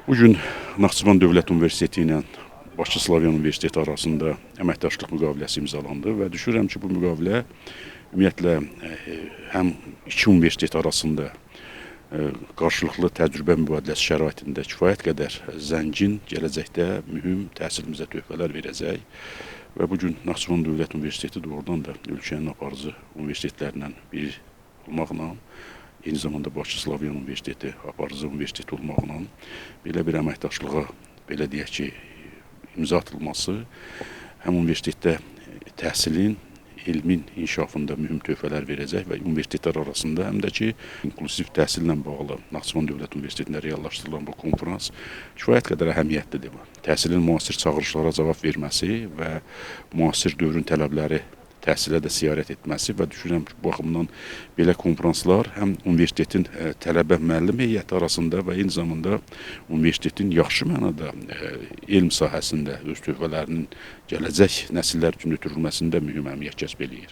Bugün Naxçıvan Dövlət Universiteti ilə Bakı Slavyan Universiteti arasında əməkdaşlıq müqaviləsi imzalandı və düşünürəm ki, bu müqavilə ümumiyyətlə həm iki universitet arasında qarşılıqlı təcrübə mübadiləsi şəraitində kifayət qədər zəngin, gələcəkdə mühüm təhsilimizə töhfələr verəcək və bugün Naxçıvan Dövlət Universiteti doğrudan da ölkənin aparıcı universitetlərindən biri olmaqla, eyni zamanda Bakı Slavyan Universiteti aparıcı universitet olmaqla belə bir əməkdaşlığa, belə deyək ki, imza atılması həm universitetdə təhsilin, elmin inkişafında mühüm töhfələr verəcək və universitetlər arasında həm də ki, inklusiv təhsillə bağlı Naxçıvan Dövlət Universitetində reallaşdırılan bu konfrans kifayət qədər əhəmiyyətlidir. Təhsilin müasir çağırışlara cavab verməsi və müasir dövrün tələbləri təhsilə də siyarət etməsi və düşünürəm ki, bu baxımdan belə konfranslar həm universitetin tələbə-müəllim heyəti arasında və eyni zamanda universitetin yaxşı mənada elm sahəsində öz töhfələrinin gələcək nəsillər üçün ötürülməsində mühüm əhəmiyyət kəsb eləyir.